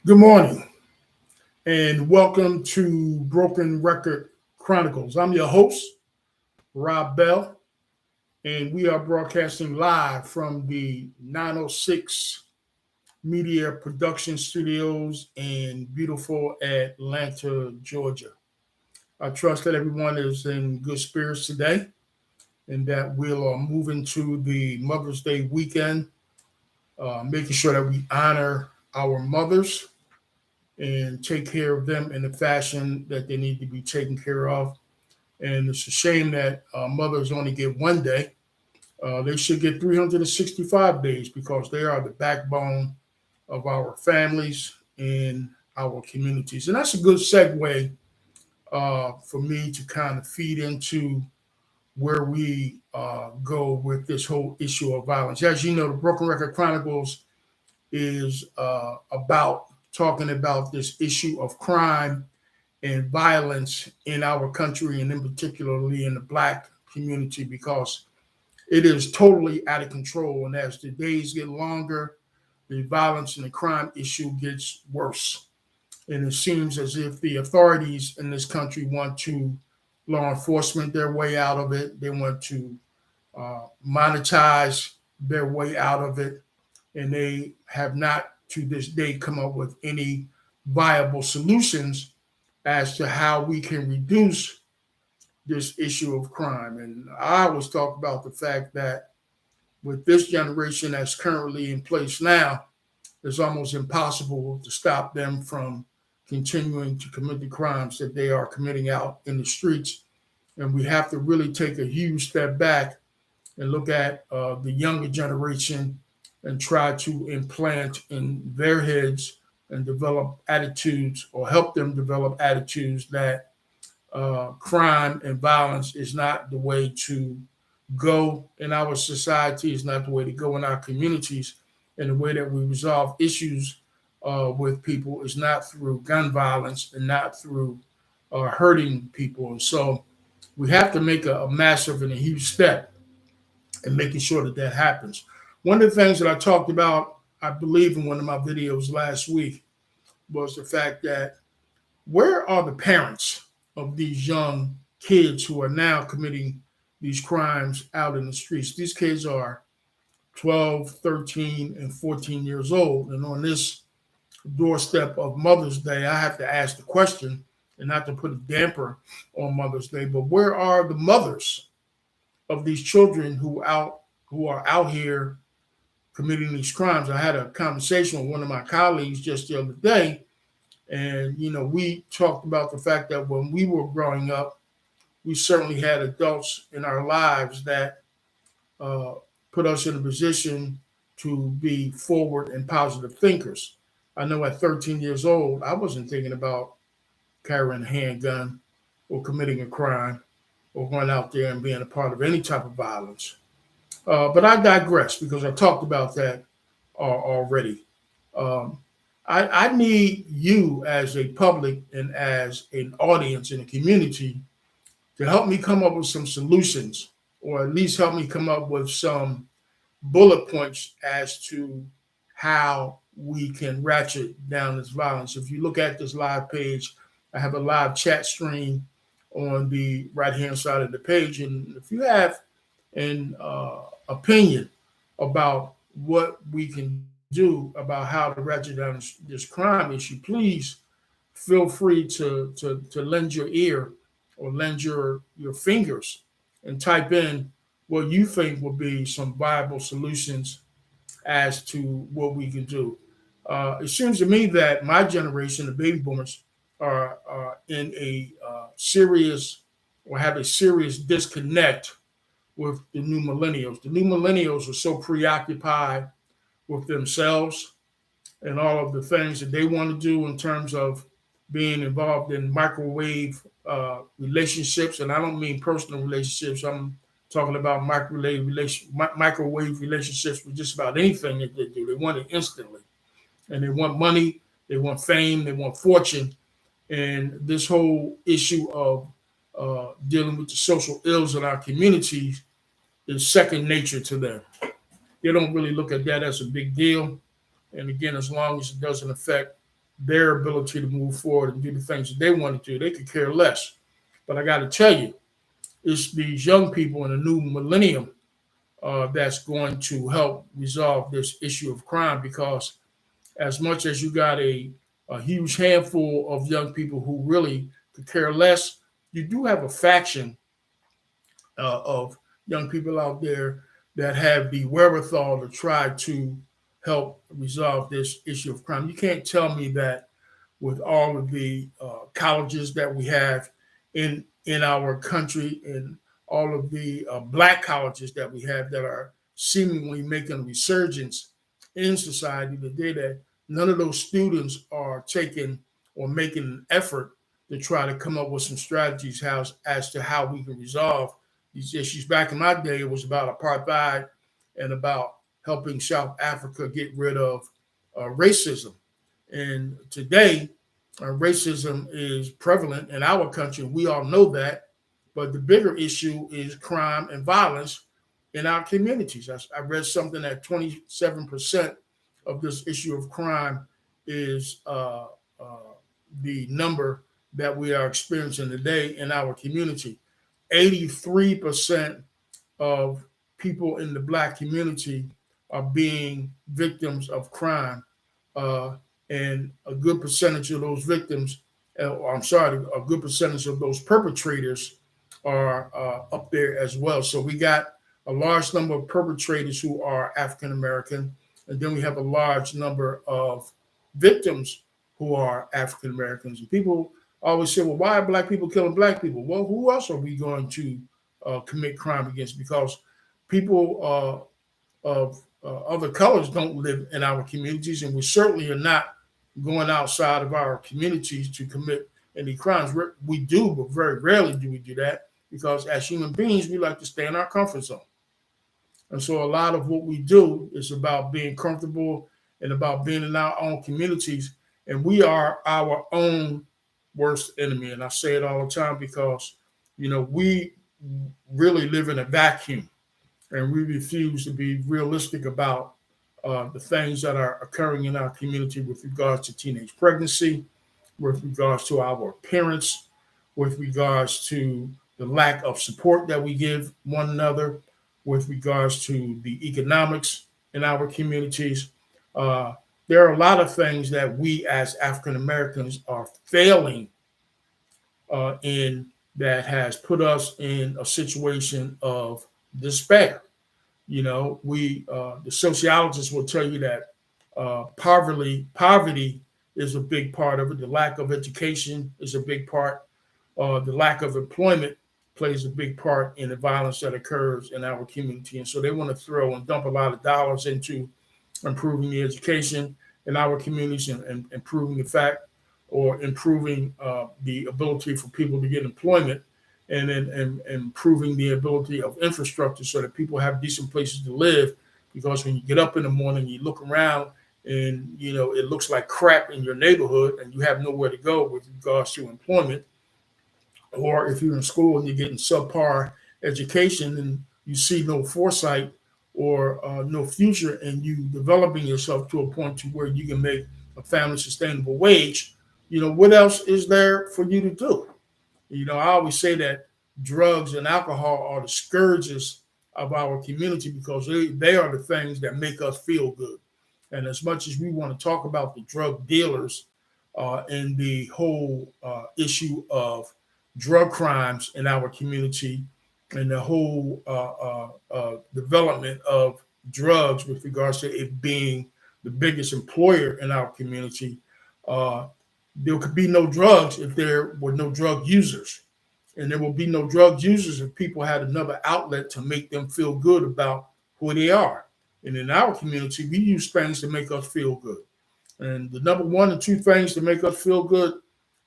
Good morning and welcome to Broken Record Chronicles. I'm your host, Rob Bell, and we are broadcasting live from the 906 Media Production Studios in beautiful Atlanta, Georgia. I trust that everyone is in good spirits today and that we'll move into the Mother's Day weekend, making sure that we honor our mothers and take care of them in the fashion that they need to be taken care of. And it's a shame that mothers only get one day. They should get 365 days because they are the backbone of our families and our communities. And that's a good segue for me to kind of feed into where we go with this whole issue of violence. As you know, the Broken Record Chronicles is about talking about this issue of crime and violence in our country, and in particularly in the Black community, because it is totally out of control. And as the days get longer, the violence and the crime issue gets worse. And it seems as if the authorities in this country want to law enforcement their way out of it. They want to monetize their way out of it. And they have not to this day come up with any viable solutions as to how we can reduce this issue of crime. And I always talk about the fact that with this generation that's currently in place now, it's almost impossible to stop them from continuing to commit the crimes that they are committing out in the streets. And we have to really take a huge step back and look at the younger generation and try to implant in their heads and develop attitudes or help them develop attitudes that crime and violence is not the way to go in our society, is not the way to go in our communities, and the way that we resolve issues with people is not through gun violence and not through hurting people. And so we have to make a massive and a huge step in making sure that that happens. One of the things that I talked about, I believe, in one of my videos last week was the fact that where are the parents of these young kids who are now committing these crimes out in the streets? These kids are 12, 13, and 14 years old. And on this doorstep of Mother's Day, I have to ask the question, and not to put a damper on Mother's Day, but where are the mothers of these children who are out here committing these crimes? I had a conversation with one of my colleagues just the other day, and we talked about the fact that when we were growing up, we certainly had adults in our lives that put us in a position to be forward and positive thinkers. I know at 13 years old, I wasn't thinking about carrying a handgun or committing a crime or going out there and being a part of any type of violence. But I digress because I talked about that already. Um, I need you as a public and as an audience in a community to help me come up with some solutions, or at least help me come up with some bullet points as to how we can ratchet down this violence. If you look at this live page, I have a live chat stream on the right hand side of the page. And if you have an opinion about what we can do about how to ratchet down this crime issue, please feel free to lend your ear or lend your fingers and type in what you think will be some viable solutions as to what we can do. It seems to me that my generation, the baby boomers, are in a serious or have a serious disconnect with the new millennials. The new millennials are so preoccupied with themselves and all of the things that they want to do in terms of being involved in microwave relationships. And I don't mean personal relationships. I'm talking about microwave relationships with just about anything that they do. They want it instantly. And they want money, they want fame, they want fortune. And this whole issue of dealing with the social ills in our communities is second nature to them. They don't really look at that as a big deal. And again, as long as it doesn't affect their ability to move forward and do the things that they want to do. They could care less. But I got to tell you, it's these young people in the new millennium that's going to help resolve this issue of crime, because as much as you got a huge handful of young people who really could care less, you do have a faction of young people out there that have the wherewithal to try to help resolve this issue of crime. You can't tell me that with all of the colleges that we have in our country, and all of the black colleges that we have that are seemingly making a resurgence in society today, that none of those students are taking or making an effort to try to come up with some strategies as to how we can resolve these issues. Back in my day, it was about apartheid and about helping South Africa get rid of racism. And today, racism is prevalent in our country. We all know that. But the bigger issue is crime and violence in our communities. I read something that 27% of this issue of crime is the number that we are experiencing today in our community. 83% of people in the black community are being victims of crime. Uh, and a good percentage of those victims, I'm sorry, a good percentage of those perpetrators are up there as well. So we got a large number of perpetrators who are African American, and then we have a large number of victims who are African Americans. And people always say, well, why are black people killing black people? Well, who else are we going to commit crime against? Because people of other colors don't live in our communities, and we certainly are not going outside of our communities to commit any crimes. We do, but very rarely do we do that, because as human beings, we like to stay in our comfort zone. And so a lot of what we do is about being comfortable and about being in our own communities. And we are our own worst enemy. And I say it all the time because, we really live in a vacuum, and we refuse to be realistic about the things that are occurring in our community with regards to teenage pregnancy, with regards to our parents, with regards to the lack of support that we give one another, with regards to the economics in our communities. Uh, there are a lot of things that we as African Americans are failing in, that has put us in a situation of despair. The sociologists will tell you that poverty is a big part of it. The lack of education is a big part. The lack of employment plays a big part in the violence that occurs in our community. And so they want to throw and dump a lot of dollars into improving the education in our communities, and improving the fact, or improving the ability for people to get employment, and then and improving the ability of infrastructure so that people have decent places to live. Because when you get up in the morning, you look around, and it looks like crap in your neighborhood, and you have nowhere to go with regards to employment. Or if you're in school and you're getting subpar education, and you see no foresight or no future, and you developing yourself to a point to where you can make a family sustainable wage, what else is there for you to do? I always say that drugs and alcohol are the scourges of our community, because they are the things that make us feel good. And as much as we want to talk about the drug dealers and the whole issue of drug crimes in our community, and the whole development of drugs with regards to it being the biggest employer in our community, uh, there could be no drugs if there were no drug users. And there will be no drug users if people had another outlet to make them feel good about who they are. And in our community, we use things to make us feel good. And the number one and two things to make us feel good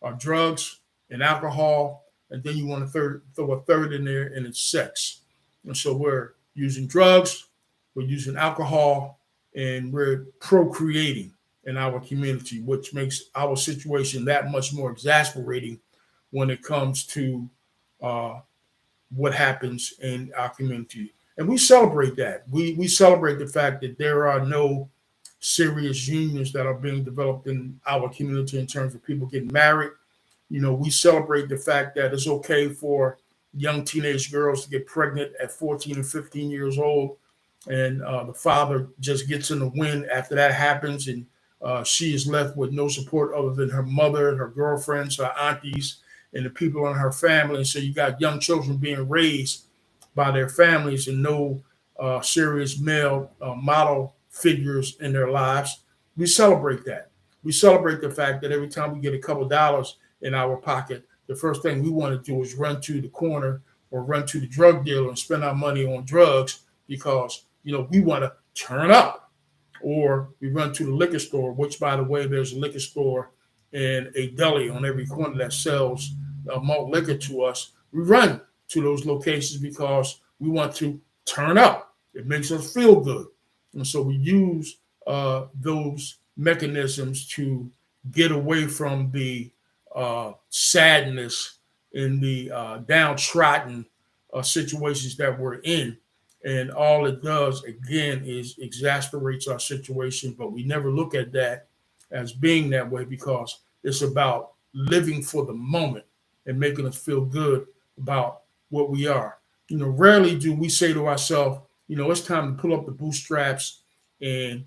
are drugs and alcohol. And then you want to throw a third in there, and it's sex. And so we're using drugs, we're using alcohol, and we're procreating in our community, which makes our situation that much more exasperating when it comes to uh, what happens in our community. And we celebrate that. We celebrate the fact that there are no serious unions that are being developed in our community in terms of people getting married. We celebrate the fact that it's okay for young teenage girls to get pregnant at 14 and 15 years old, and the father just gets in the wind after that happens, and she is left with no support other than her mother, her girlfriends, her aunties, and the people in her family. And so you got young children being raised by their families and no serious male model figures in their lives. We celebrate that. We celebrate the fact that every time we get a couple dollars in our pocket, the first thing we want to do is run to the corner or run to the drug dealer and spend our money on drugs because we want to turn up. Or we run to the liquor store, which, by the way, there's a liquor store and a deli on every corner that sells malt liquor to us. We run to those locations because we want to turn up. It makes us feel good. And so we use those mechanisms to get away from the sadness and the downtrodden situations that we're in. And all it does, again, is exasperates our situation. But we never look at that as being that way because it's about living for the moment and making us feel good about what we are. Rarely do we say to ourselves, it's time to pull up the bootstraps and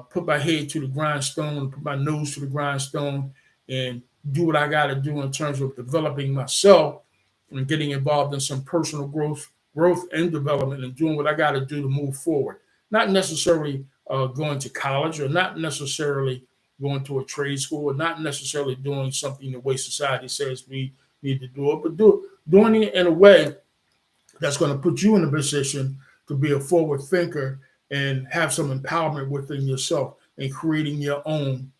put my head to the grindstone, put my nose to the grindstone, and do what I got to do in terms of developing myself and getting involved in some personal growth and development and doing what I got to do to move forward. Not necessarily going to college or not necessarily going to a trade school or not necessarily doing something the way society says we need to do it, but doing it in a way that's going to put you in a position to be a forward thinker and have some empowerment within yourself and creating your own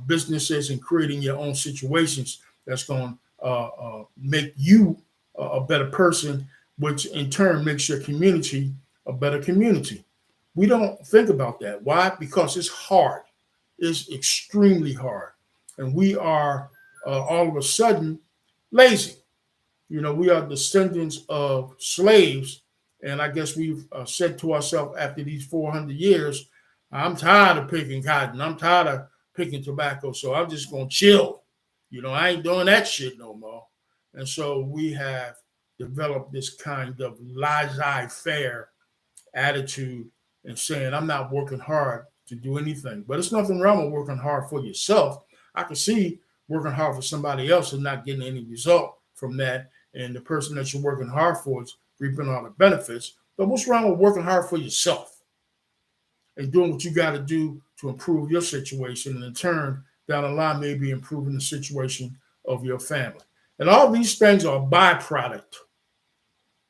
businesses and creating your own situations that's going to make you a better person, which in turn makes your community a better community. We don't think about that. Why? Because it's hard. It's extremely hard. And we are all of a sudden lazy. We are descendants of slaves. And I guess we've said to ourselves after these 400 years, I'm tired of picking cotton. I'm tired of picking tobacco. So I'm just going to chill. I ain't doing that shit no more. And so we have developed this kind of laissez-faire attitude and saying, I'm not working hard to do anything. But there's nothing wrong with working hard for yourself. I can see working hard for somebody else and not getting any result from that. And the person that you're working hard for is reaping all the benefits. But what's wrong with working hard for yourself and doing what you got to do to improve your situation and in turn, down the line, maybe improving the situation of your family? And all these things are a byproduct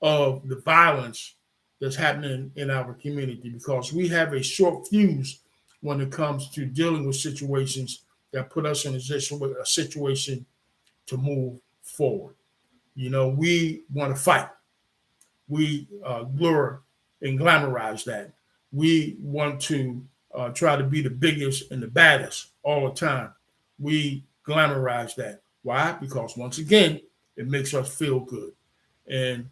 of the violence that's happening in our community because we have a short fuse when it comes to dealing with situations that put us in a situation to move forward. We want to fight. We lure and glamorize that. We want to try to be the biggest and the baddest all the time. We glamorize that. Why? Because once again, it makes us feel good. And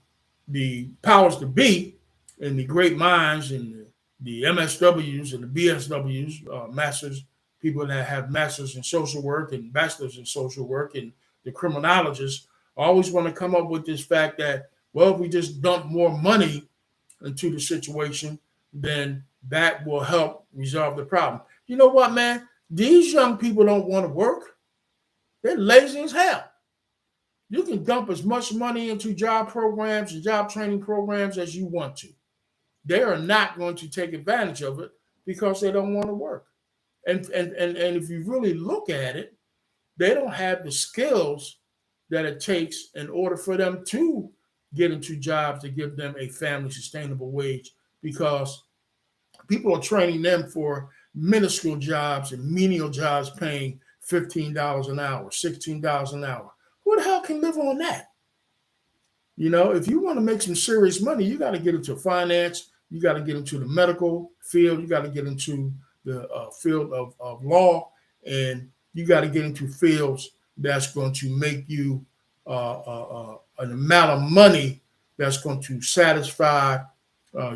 the powers to be and the great minds and the MSWs and the BSWs, masters, people that have masters in social work and bachelors in social work and the criminologists always want to come up with this fact that, well, if we just dump more money into the situation, then that will help resolve the problem. You know what, man? These young people don't want to work. They're lazy as hell. You can dump as much money into job programs and job training programs as you want to. They are not going to take advantage of it because they don't want to work. And if you really look at it, they don't have the skills that it takes in order for them to get into jobs to give them a family sustainable wage because people are training them for minuscule jobs and menial jobs paying $15 an hour, $16 an hour. Who the hell can live on that? If you want to make some serious money, you got to get into finance. You got to get into the medical field. You got to get into the field of law. And you got to get into fields that's going to make you an amount of money that's going to satisfy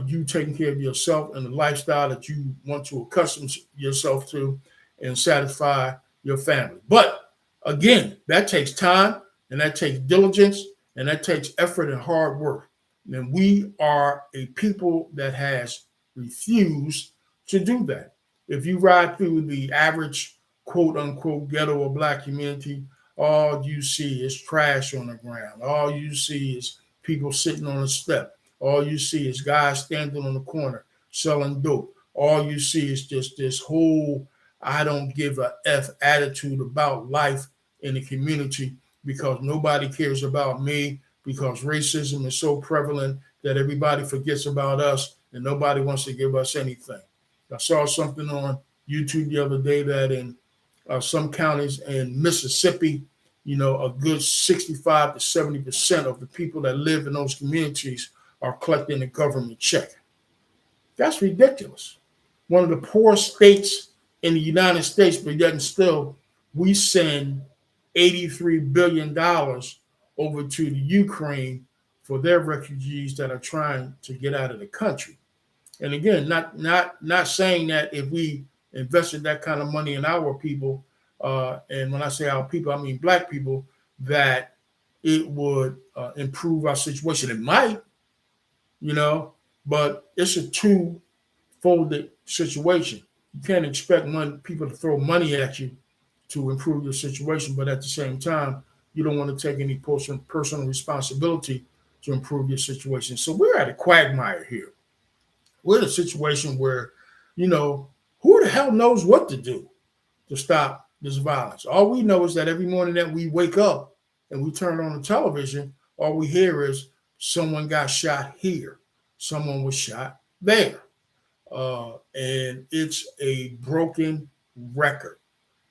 you taking care of yourself and the lifestyle that you want to accustom yourself to and satisfy your family. But again, that takes time and that takes diligence and that takes effort and hard work. And we are a people that has refused to do that. If you ride through the average quote unquote ghetto or black community, all you see is trash on the ground. All you see is people sitting on a step. All you see is guys standing on the corner selling dope. All you see is just this whole I don't give a F attitude about life in the community because nobody cares about me, because racism is so prevalent that everybody forgets about us and nobody wants to give us anything. I saw something on YouTube the other day that in some counties in Mississippi, a good 65 to 70% of the people that live in those communities are collecting a government check. That's ridiculous. One of the poorest states in the United States, but yet and still, we send $83 billion over to the Ukraine for their refugees that are trying to get out of the country. And again, not saying that if we invested that kind of money in our people, and when I say our people, I mean black people, that it would improve our situation. It might, but it's a two-folded situation. You can't expect people to throw money at you to improve your situation, but at the same time, you don't want to take any personal responsibility to improve your situation. So we're at a quagmire here. We're in a situation where, who the hell knows what to do to stop this violence? All we know is that every morning that we wake up and we turn on the television, all we hear is someone got shot here, someone was shot there. And it's a broken record.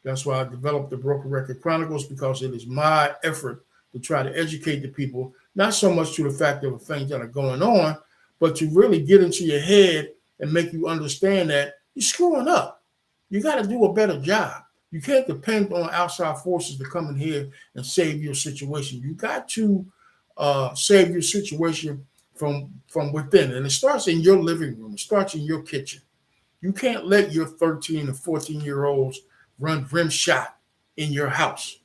That's why I developed the Broken Record Chronicles, because it is my effort to try to educate the people, not so much to the fact of the things that are going on, but to really get into your head and make you understand that you're screwing up. You got to do a better job. You can't depend on outside forces to come in here and save your situation. You got to save your situation from within. And it starts in your living room. It starts in your kitchen. You can't let your 13 and 14-year-olds run rimshot in your house.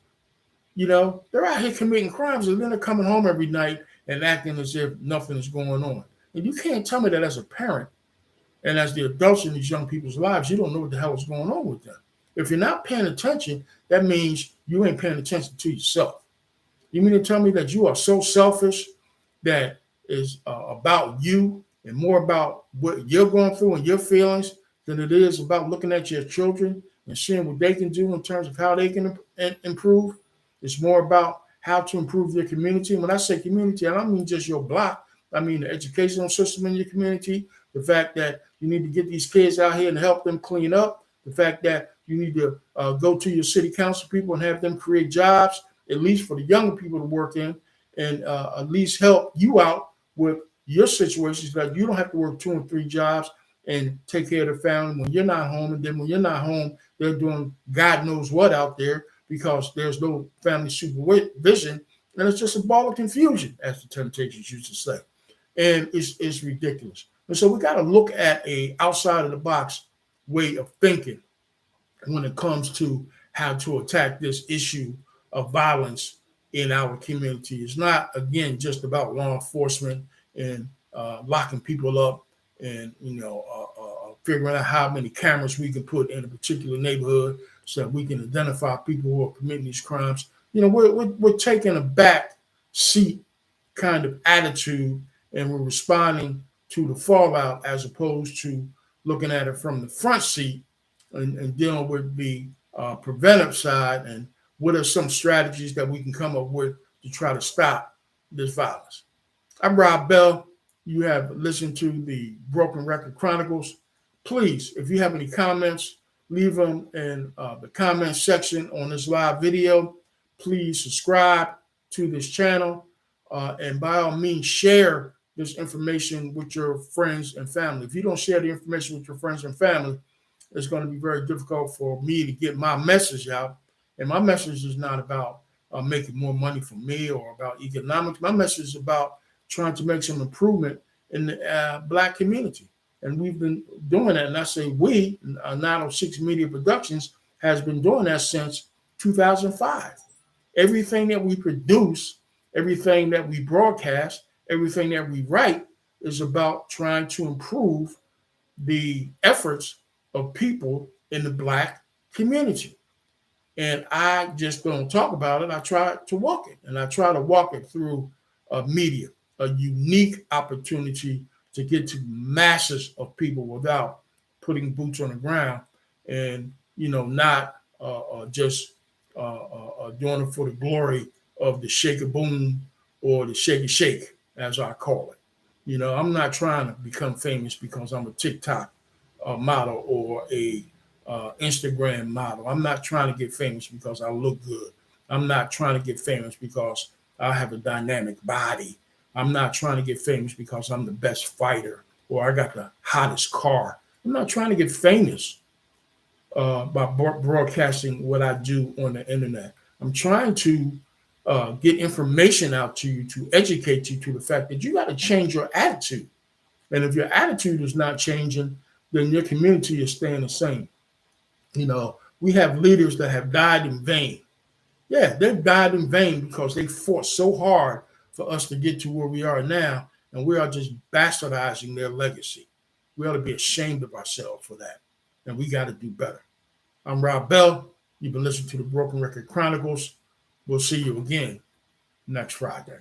They're out here committing crimes and then they're coming home every night and acting as if nothing is going on. And you can't tell me that as a parent and as the adults in these young people's lives, you don't know what the hell is going on with them. If you're not paying attention, that means you ain't paying attention to yourself. You mean to tell me that you are so selfish that is about you and more about what you're going through and your feelings than it is about looking at your children and seeing what they can do in terms of how they can improve? It's more about how to improve your community. And when I say community, I don't mean just your block. I mean the educational system in your community, the fact that you need to get these kids out here and help them clean up, the fact that you need to go to your city council people and have them create jobs, at least for the younger people to work in, and at least help you out with your situations that you don't have to work 2 and 3 jobs and take care of the family when you're not home. And then when you're not home, they're doing God knows what out there because there's no family supervision. And it's just a ball of confusion, as the Temptations used to say. And it's ridiculous. And so we got to look at a outside of the box way of thinking when it comes to how to attack this issue of violence in our community. It's not, again, just about law enforcement and locking people up and, figuring out how many cameras we can put in a particular neighborhood so that we can identify people who are committing these crimes. We're taking a back seat kind of attitude and we're responding to the fallout as opposed to looking at it from the front seat and dealing with the preventive side and what are some strategies that we can come up with to try to stop this violence. I'm Rob Bell. You have listened to the Broken Record Chronicles. Please, if you have any comments, leave them in the comment section on this live video. Please subscribe to this channel and by all means share this information with your friends and family. If you don't share the information with your friends and family, it's going to be very difficult for me to get my message out. And my message is not about making more money for me or about economics. My message is about trying to make some improvement in the Black community. And we've been doing that. And I say we, 906 Media Productions, has been doing that since 2005. Everything that we produce, everything that we broadcast, everything that we write is about trying to improve the efforts of people in the Black community. And I just don't talk about it. I try to walk it, and I try to walk it through media, a unique opportunity to get to masses of people without putting boots on the ground, and not just doing it for the glory of the shake a boom or the shake a shake, as I call it. I'm not trying to become famous because I'm a TikTok model or a Instagram model. I'm not trying to get famous because I look good. I'm not trying to get famous because I have a dynamic body. I'm not trying to get famous because I'm the best fighter or I got the hottest car. I'm not trying to get famous by broadcasting what I do on the internet. I'm trying to get information out to you, to educate you to the fact that you got to change your attitude. And if your attitude is not changing, then your community is staying the same. We have leaders that have died in vain. Yeah, they've died in vain because they fought so hard for us to get to where we are now, and we are just bastardizing their legacy. We ought to be ashamed of ourselves for that, and we got to do better. I'm Rob Bell. You've been listening to the Broken Record Chronicles. We'll see you again next Friday.